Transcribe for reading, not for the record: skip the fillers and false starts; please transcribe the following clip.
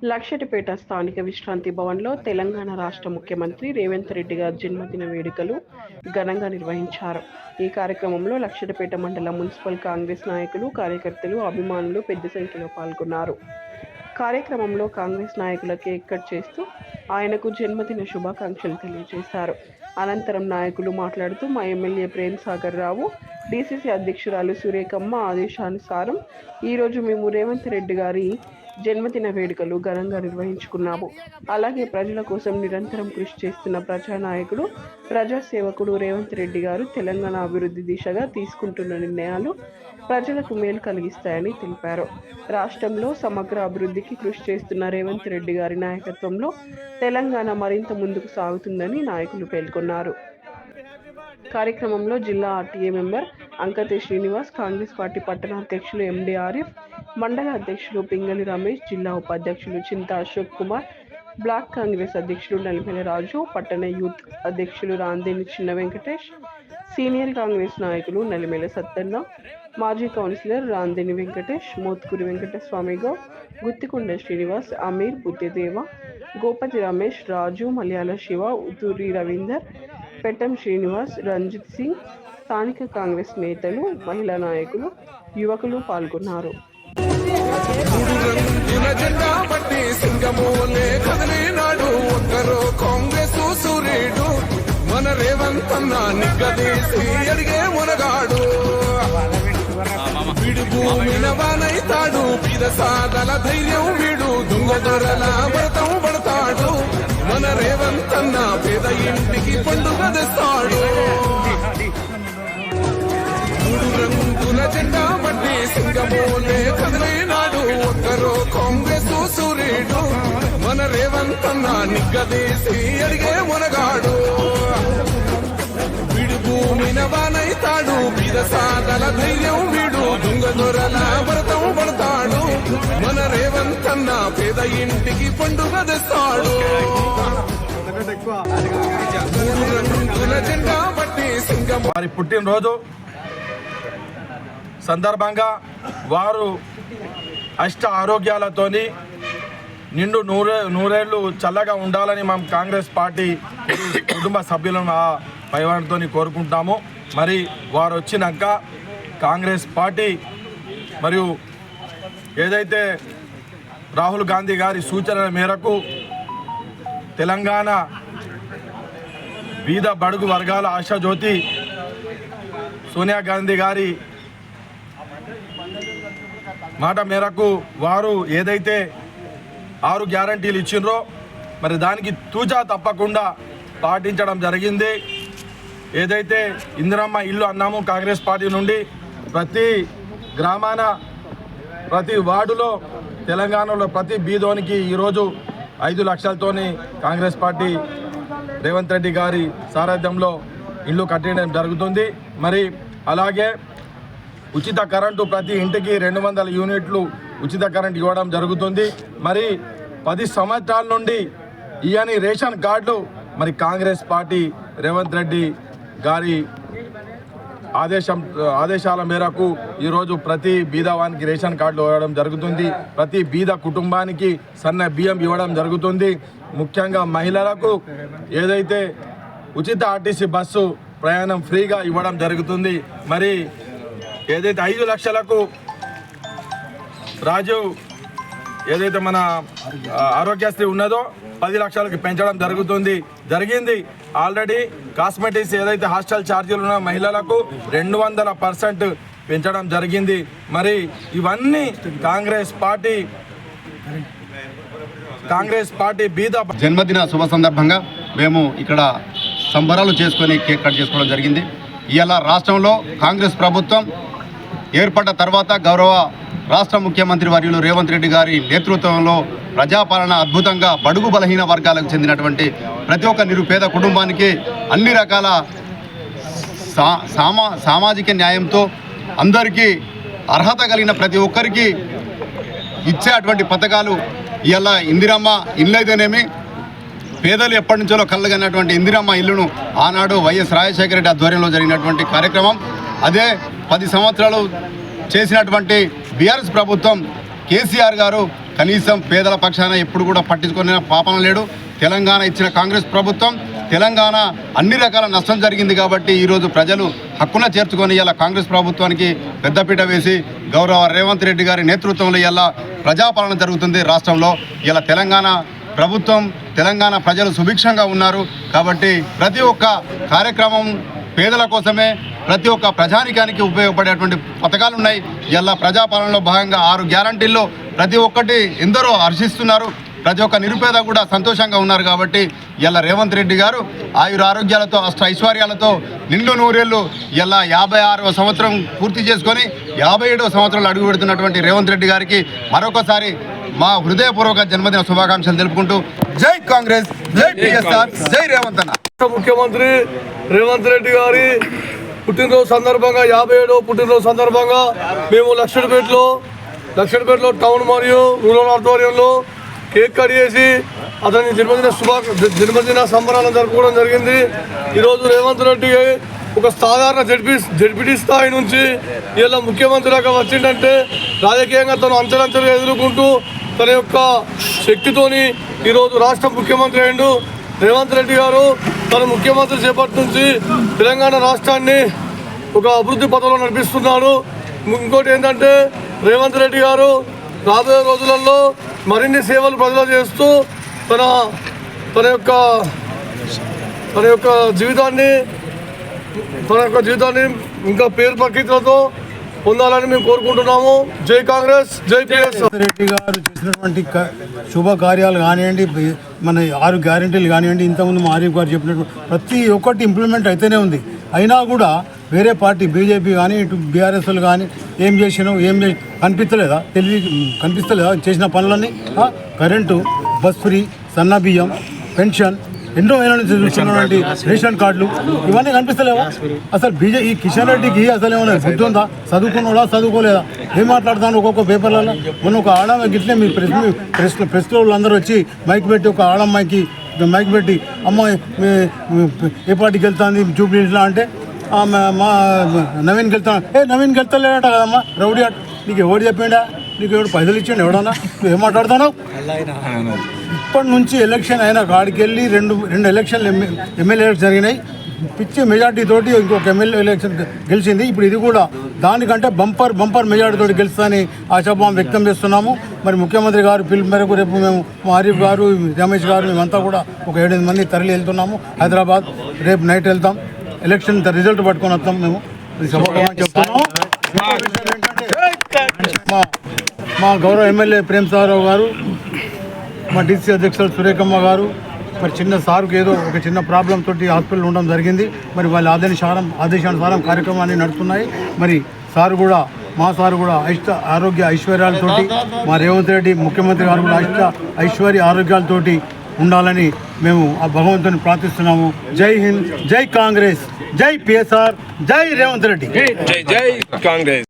లక్షటిపేట స్థానిక విశ్రాంతి భవన్లో తెలంగాణ రాష్ట్ర ముఖ్యమంత్రి రేవంత్ రెడ్డి గారి జన్మదిన వేడుకలు ఘనంగా నిర్వహించారు. ఈ కార్యక్రమంలో లక్షటిపేట మండల మున్సిపల్ కాంగ్రెస్ నాయకులు, కార్యకర్తలు, అభిమానులు పెద్ద సంఖ్యలో పాల్గొన్నారు. కార్యక్రమంలో కాంగ్రెస్ నాయకుల కేక్ కట్ చేస్తూ ఆయనకు జన్మదిన శుభాకాంక్షలు తెలియజేశారు. అనంతరం నాయకులు మాట్లాడుతూ మా ఎమ్మెల్యే ప్రేమ్ సాగర్ రావు, డీసీసీ అధ్యక్షురాలు సురేఖమ్మ ఆదేశానుసారం ఈరోజు మేము రేవంత్ రెడ్డి గారి జన్మదిన వేడుకలు ఘనంగా నిర్వహించుకున్నాము. అలాగే ప్రజల కోసం నిరంతరం కృషి చేస్తున్న ప్రజానాయకుడు, ప్రజాసేవకుడు రేవంత్ రెడ్డి గారు తెలంగాణ అభివృద్ధి దిశగా తీసుకుంటున్న నిర్ణయాలు ప్రజలకు మేలు కలిగిస్తాయని తెలిపారు. రాష్ట్రంలో సమగ్ర అభివృద్ధికి కృషి చేస్తున్న రేవంత్ రెడ్డి గారి నాయకత్వంలో తెలంగాణ మరింత ముందుకు సాగుతుందని నాయకులు పేర్కొన్నారు. కార్యక్రమంలో జిల్లా RTA member Ankathe Srinivas, Congress party పట్టణ అధ్యక్షులు ఎండి ఆరిఫ్, మండల అధ్యక్షులు పింగళి రమేష్, జిల్లా ఉపాధ్యక్షులు చింతా అశోక్ కుమార్, బ్లాక్ కాంగ్రెస్ అధ్యక్షులు నలిమెల రాజు, పట్టణ యూత్ అధ్యక్షులు రాందేని చిన్న వెంకటేష్, సీనియర్ కాంగ్రెస్ నాయకులు నలిమెల సత్తన్న, మాజీ కౌన్సిలర్ రాందేని వెంకటేష్, మోత్కూరి వెంకటస్వామి గౌడ్, గుత్తికొండ శ్రీనివాస్, అమీర్, బుద్ధిదేవ, గోపతి రమేష్, రాజు, మలయాళ శివ, ఉతూరి రవీందర్, పెట్టం శ్రీనివాస్, రంజిత్ సింగ్, స్థానిక కాంగ్రెస్ నేతలు, మహిళా నాయకులు, యువకులు పాల్గొన్నారు. మన రేవంత్ అన్న నిగ్గదీసి అడిగే మునగాడు, వీడు భూమిన వానైతాడు, పిద సాదల ధైర్యం వీడు, దొంగ దొరల వ్రతం పడతాడు. మన రేవంత్ అన్న పేద ఇంటికి పండుగ తెస్తాడు. మూడు రంగుల జెండా బట్టి సింగమోలే కదిలినాడు, ఒక్కరో కాంగ్రెస్ సూర్యుడు. మన రేవంత్ అన్న నిగ్గదీసి అడిగే మునగాడు, వీడు భూమిన వానైతాడు, పిద సాదల ధైర్యం వీడు, దొంగ దొరల వ్రతం పడతాడు. మన రేవంత్ అన్న పేద ఇంటికి పండుగ తెస్తాడు. వారి పుట్టినరోజు సందర్భంగా వారు అష్ట ఆరోగ్యాలతోని నిండు నూరేళ్లు చల్లగా ఉండాలని మేము కాంగ్రెస్ పార్టీ కుటుంబ సభ్యులను పైవాడితో కోరుకుంటాము. మరి వారు వచ్చినాక కాంగ్రెస్ పార్టీ మరియు ఏదైతే రాహుల్ గాంధీ గారి సూచనల మేరకు తెలంగాణ బీద బడుగు వర్గాల ఆశాజ్యోతి సోనియా గాంధీ గారి మాట మేరకు వారు ఏదైతే 6 గ్యారంటీలు ఇచ్చిండ్రో మరి దానికి తూచా తప్పకుండా పాటించడం జరిగింది. ఏదైతే ఇందిరమ్మ ఇల్లు అన్నామో కాంగ్రెస్ పార్టీ నుండి ప్రతి గ్రామాన ప్రతి వార్డులో తెలంగాణలో ప్రతి బీదోనికి ఈరోజు 5 లక్షలతోని కాంగ్రెస్ పార్టీ రేవంత్ రెడ్డి గారి సారథ్యంలో ఇల్లు కట్టడం జరుగుతుంది. మరి అలాగే ఉచిత కరెంటు ప్రతి ఇంటికి 200 యూనిట్లు ఉచిత కరెంటు ఇవ్వడం జరుగుతుంది. మరి 10 సంవత్సరాల నుండి ఇయని రేషన్ కార్డులు మరి కాంగ్రెస్ పార్టీ రేవంత్ రెడ్డి గారి ఆదేశాల మేరకు ఈరోజు ప్రతి బీదవానికి రేషన్ కార్డులు ఇవ్వడం జరుగుతుంది. ప్రతి బీద కుటుంబానికి సన్న బియ్యం ఇవ్వడం జరుగుతుంది. ముఖ్యంగా మహిళలకు ఏదైతే ఉచిత ఆర్టీసీ బస్సు ప్రయాణం ఫ్రీగా ఇవ్వడం జరుగుతుంది. మరి ఏదైతే 5 లక్షలకు రాజీవ్ ఏదైతే మన ఆరోగ్యశ్రీ ఉన్నదో 10 లక్షలకు పెంచడం జరిగింది. ఆల్రెడీ కాస్మెటిక్స్ ఏదైతే హాస్టల్ ఛార్జీలు ఉన్న మహిళలకు 200% పెంచడం జరిగింది. మరి ఇవన్నీ కాంగ్రెస్ పార్టీ బీద జన్మదిన శుభ సందర్భంగా మేము ఇక్కడ సంబరాలు చేసుకొని కేక్ కట్ చేసుకోవడం జరిగింది. ఇవాళ రాష్ట్రంలో కాంగ్రెస్ ప్రభుత్వం ఏర్పడ్డ తర్వాత గౌరవ రాష్ట్ర ముఖ్యమంత్రి వర్యులు రేవంత్ రెడ్డి గారి నేతృత్వంలో ప్రజాపాలన అద్భుతంగా బడుగు బలహీన వర్గాలకు చెందినటువంటి ప్రతి ఒక్క నిరుపేద కుటుంబానికి అన్ని రకాల సామాజిక న్యాయంతో అందరికీ అర్హత కలిగిన ప్రతి ఒక్కరికి ఇచ్చే అటువంటి పథకాలు ఇవాళ ఇందిరమ్మ ఇల్లు అయితేనేమి, పేదలు ఎప్పటి నుంచో కళ్ళగన్నటువంటి ఇందిరమ్మ ఇల్లును ఆనాడు వైఎస్ రాజశేఖర రెడ్డి ఆధ్వర్యంలో జరిగినటువంటి కార్యక్రమం. అదే 10 సంవత్సరాలు చేసినటువంటి బీఆర్ఎస్ ప్రభుత్వం కేసీఆర్ గారు కనీసం పేదల పక్షాన ఎప్పుడు కూడా పట్టించుకునే పాపన లేడు. తెలంగాణ ఇచ్చిన కాంగ్రెస్ ప్రభుత్వం తెలంగాణ అన్ని రకాల నష్టం జరిగింది కాబట్టి ఈరోజు ప్రజలు హక్కున చేర్చుకొని ఇలా కాంగ్రెస్ ప్రభుత్వానికి పెద్దపీట వేసి గౌరవ రేవంత్ రెడ్డి గారి నేతృత్వంలో ఇలా ప్రజాపాలన జరుగుతుంది రాష్ట్రంలో. ఇలా తెలంగాణ ప్రభుత్వం తెలంగాణ ప్రజలు సుభిక్షంగా ఉన్నారు కాబట్టి ప్రతి ఒక్క కార్యక్రమం పేదల కోసమే, ప్రతి ఒక్క ప్రజానికానికి ఉపయోగపడేటువంటి పథకాలు ఉన్నాయి. ఇలా ప్రజాపాలనలో భాగంగా 6 గ్యారంటీల్లో ప్రతి ఒక్కటి ఎందరో హర్షిస్తున్నారు. ప్రతి ఒక్క నిరుపేద కూడా సంతోషంగా ఉన్నారు కాబట్టి ఇలా రేవంత్ రెడ్డి గారు ఆయుర ఆరోగ్యాలతో అష్ట ఐశ్వర్యాలతో నిండు నూరేళ్లు ఇలా 56వ సంవత్సరం పూర్తి చేసుకొని 57వ సంవత్సరంలో అడుగు పెడుతున్నటువంటి రేవంత్ రెడ్డి గారికి మరొకసారి మా హృదయపూర్వక జన్మదిన శుభాకాంక్షలు తెలుపుకుంటూ జై కాంగ్రెస్, జై పిఎస్ఆర్, జై రేవంత్ అన్న. ముఖ్యమంత్రి రేవంత్ రెడ్డి గారి పుట్టినరోజు సందర్భంగా 57వ పుట్టినరోజు సందర్భంగా మేము లక్షడ్పేటలో టౌన్ మరియు రూరల్ ఆధ్వర్యంలో కేక్ కట్ చేసి అతని జన్మదిన సంబరాలను జరుపుకోవడం జరిగింది. ఈరోజు రేవంత్ రెడ్డి ఒక సాధారణ జడ్పీటీ స్థాయి నుంచి ఇలా ముఖ్యమంత్రిగా వచ్చిందంటే రాజకీయంగా తను అంచెలంచెలుగా ఎదుర్కొంటూ తన యొక్క శక్తితోని ఈరోజు రాష్ట్ర ముఖ్యమంత్రి అయిండు. రేవంత్ రెడ్డి గారు తన ముఖ్యమంత్రి చేపట్టి నుంచి తెలంగాణ రాష్ట్రాన్ని ఒక అభివృద్ధి పథంలో నడిపిస్తున్నాడు. ఇంకోటి ఏంటంటే రేవంత్ రెడ్డి గారు రాబోయే రోజులలో మరిన్ని సేవలు ప్రజలు చేస్తూ తన యొక్క జీవితాన్ని ఇంకా పేరు ప్రఖ్యాతులతో పొందాలని మేము కోరుకుంటున్నాము. జై కాంగ్రెస్, జై పిఎస్ఆర్. రెడ్డి గారు చేసినటువంటి శుభ కార్యాలు కానివ్వండి, మన 6 గ్యారెంటీలు కానివ్వండి, ఇంతకుముందు మా ఆరిఫ్ గారు చెప్పినట్టు ప్రతి ఒక్కటి ఇంప్లిమెంట్ అయితేనే ఉంది. అయినా కూడా వేరే పార్టీ బీజేపీ కానీ ఇటు బీఆర్ఎస్లు కానీ ఏం చేసినావు కనిపిస్తలేదా చేసిన పనులన్నీ? కరెంటు, బస్ ఫ్రీ, సన్న బియ్యం, పెన్షన్, ఎన్నో ఏళ్ళ నుంచి చూస్తున్నటువంటి రేషన్ కార్డులు ఇవన్నీ కనిపిస్తలేవా? అసలు ఈ కిషన్ రెడ్డికి అసలు ఏమైనా బుద్ధి ఉందా? చదువుకున్నాడా చదువుకోలేదా? ఏం మాట్లాడతాను ఒక్కొక్క పేపర్లలో. మొన్న ఒక ఆడమ్మ గిట్లే మీ ప్రెస్ వాళ్ళు అందరూ వచ్చి మైక్ పెట్టి ఒక ఆడమ్మాయికి మైక్ పెట్టి అమ్మాయి ఏ పార్టీకి వెళ్తుంది జూబ్లీస్లో అంటే మా నవీన్కి వెళ్తాను. నవీన్కి వెళ్తలేడట కదమ్మా రౌడీ అట. నీకు ఎవడు చెప్పిండా? నీకు ఎవడు పైసలు ఇచ్చాడు ఎవడన్నా? నువ్వు ఏం మాట్లాడుతున్నావు? ఇప్పటి నుంచి ఎలక్షన్ అయినా కాడికి వెళ్ళి రెండు ఎలక్షన్లు ఎమ్మెల్యే జరిగినాయి. పిచ్చి మెజార్టీ తోటి ఇంకొక ఎమ్మెల్యే ఎలక్షన్ గెలిచింది. ఇప్పుడు ఇది కూడా దానికంటే బంపర్ మెజార్టీ తోటి గెలుస్తుందని ఆశాభావం వ్యక్తం చేస్తున్నాము. మరి ముఖ్యమంత్రి గారు పిలుపు మేరకు రేపు మేము మా ఆరిఫ్ గారు, రమేష్ గారు మేమంతా కూడా ఒక 7-8 మంది తరలి వెళ్తున్నాము హైదరాబాద్. రేపు నైట్ వెళ్తాం, ఎలక్షన్ రిజల్ట్ పట్టుకొని వస్తాం. మేము సభాగా చెప్తున్నాము. మా గౌరవ ఎమ్మెల్యే ప్రేమసాగరరావు గారు, మా డీసీ అధ్యక్షులు సురేఖమ్మ గారు, మరి చిన్న సార్కి ఏదో ఒక చిన్న ప్రాబ్లం తోటి హాస్పిటల్ ఉండడం జరిగింది. మరి వాళ్ళ ఆదేశానుసారం కార్యక్రమాన్ని నడుస్తున్నాయి. మరి మా సారు కూడా ఆరోగ్య ఐశ్వర్యాలతోటి, మా రేవంత్ రెడ్డి ముఖ్యమంత్రి గారు కూడా ఐశ్వర్య ఆరోగ్యాలతోటి ఉండాలని మేము ఆ భగవంతుని ప్రార్థిస్తున్నాము. జై హింద్, జై కాంగ్రెస్, జై పిఎస్ఆర్, జై రేవంత్ రెడ్డి. జై కాంగ్రెస్.